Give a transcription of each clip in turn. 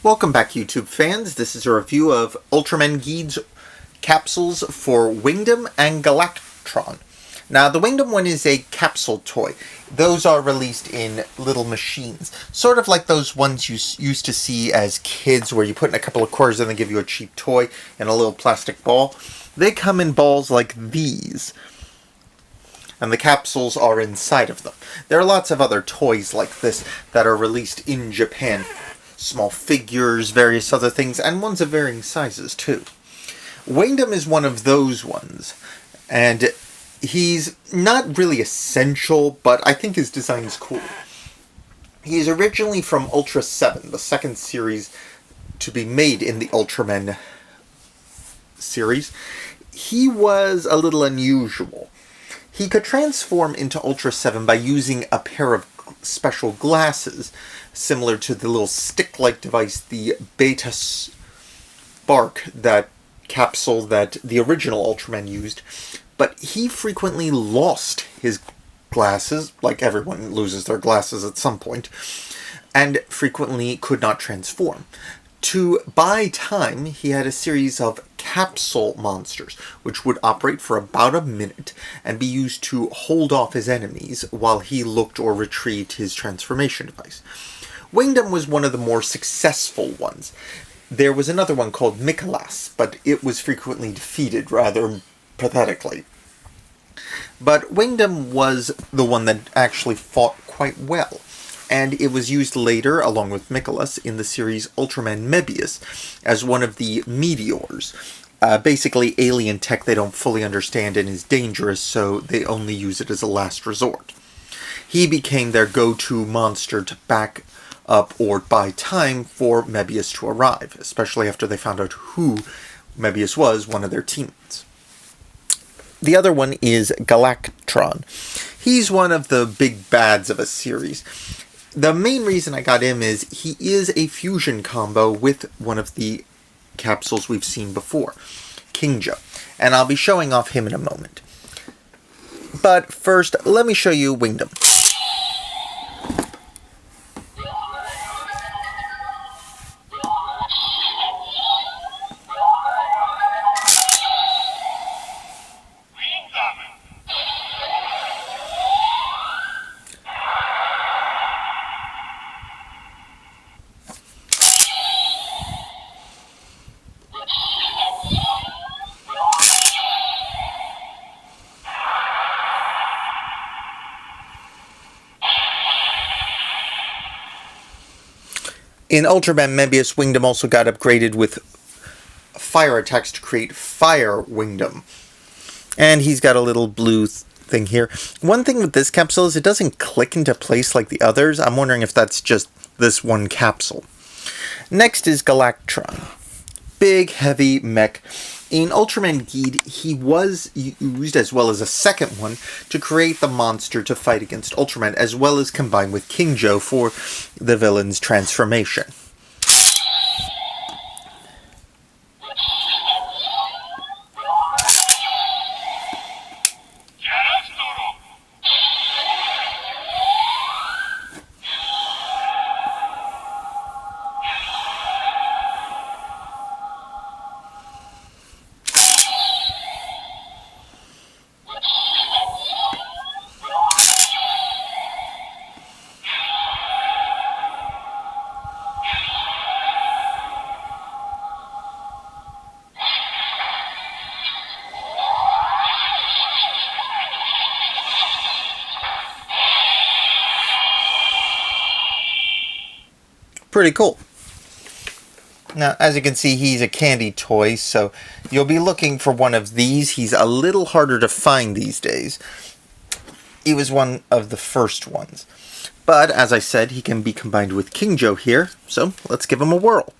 Welcome back, YouTube fans. This is a review of Ultraman Geed's capsules for Windam and Galactron. Now, the Windam one is a capsule toy. Those are released in little machines, sort of like those ones you used to see as kids where you put in a couple of quarters and they give you a cheap toy and a little plastic ball. They come in balls like these, and the capsules are inside of them. There are lots of other toys like this that are released in Japan. Small figures, various other things, and ones of varying sizes too. Windam is one of those ones, and he's not really essential, but I think his design is cool. He's originally from Ultra 7, the second series to be made in the Ultraman series. He was a little unusual. He could transform into Ultra 7 by using a pair of special glasses, similar to the little stick-like device, the Beta Spark, that capsule that the original Ultraman used. But he frequently lost his glasses, like everyone loses their glasses at some point, and frequently could not transform. To buy time, he had a series of capsule monsters, which would operate for about a minute and be used to hold off his enemies while he looked or retrieved his transformation device. Windam was one of the more successful ones. There was another one called Mikolas, but it was frequently defeated rather pathetically. But Windam was the one that actually fought quite well, and it was used later, along with Mikolas, in the series Ultraman Mebius as one of the meteors. Basically alien tech they don't fully understand and is dangerous, so they only use it as a last resort. He became their go-to monster to back up or buy time for Mebius to arrive, especially after they found out who Mebius was, one of their teammates. The other one is Galactron. He's one of the big bads of a series. The main reason I got him is he is a fusion combo with one of the capsules we've seen before, Kingjo, and I'll be showing off him in a moment. But first, let me show you Windam. In Ultraman Mebius, Windam also got upgraded with fire attacks to create Fire Windam. And he's got a little blue thing here. One thing with this capsule is it doesn't click into place like the others. I'm wondering if that's just this one capsule. Next is Galactron. Big, heavy mech. In Ultraman Geed, he was used, as well as a second one, to create the monster to fight against Ultraman, as well as combine with Kingjo for the villain's transformation. Pretty cool. Now, as you can see, he's a candy toy, so you'll be looking for one of these. He's a little harder to find these days. He was one of the first ones. But, as I said, he can be combined with Kingjo here, so let's give him a whirl.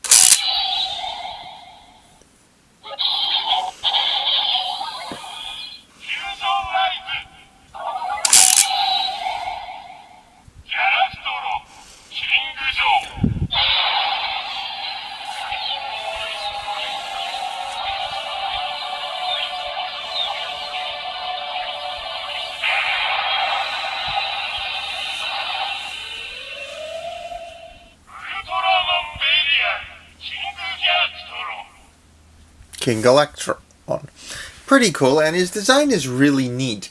Ultraman Media. King Galactron. Pretty cool, and his design is really neat,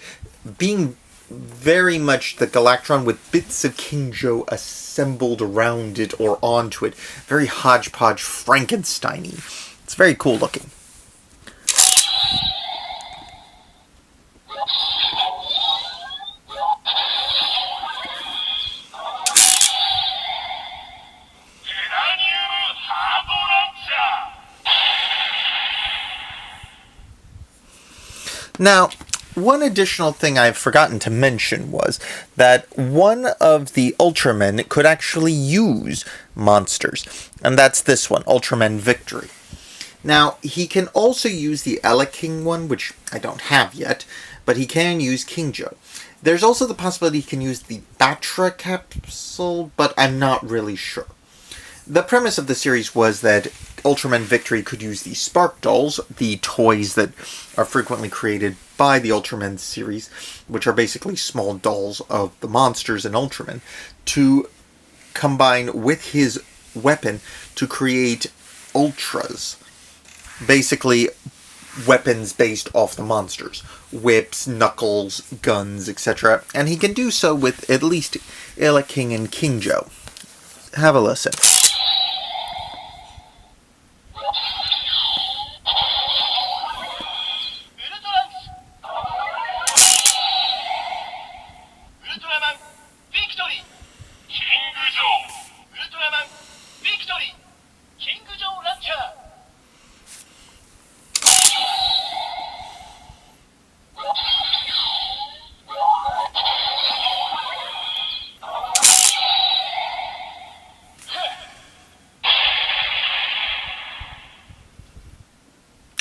being very much the Galactron with bits of King Joe assembled around it or onto it. Very hodgepodge Frankenstein-y. It's very cool looking. Now, one additional thing I've forgotten to mention was that one of the Ultramen could actually use monsters, and that's this one, Ultraman Victory. Now, he can also use the Ella King one, which I don't have yet, but he can use King Joe. There's also the possibility he can use the Kaiju Capsule, but I'm not really sure. The premise of the series was that Ultraman Victory could use the Spark Dolls, the toys that are frequently created by the Ultraman series, which are basically small dolls of the monsters in Ultraman, to combine with his weapon to create Ultras. Basically, weapons based off the monsters. Whips, knuckles, guns, etc. And he can do so with at least Ella King and King Joe. Have a listen.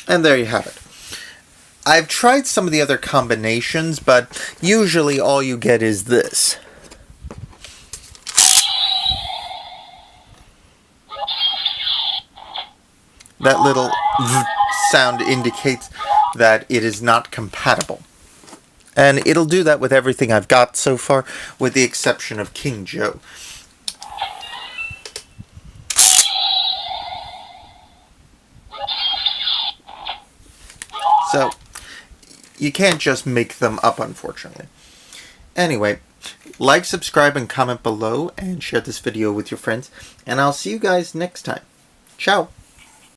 And there you have it. I've tried some of the other combinations, but usually all you get is this. That little sound indicates that it is not compatible. And it'll do that with everything I've got so far, with the exception of King Joe. So, you can't just make them up, unfortunately. Anyway, like, subscribe, and comment below, and share this video with your friends, and I'll see you guys next time. Ciao!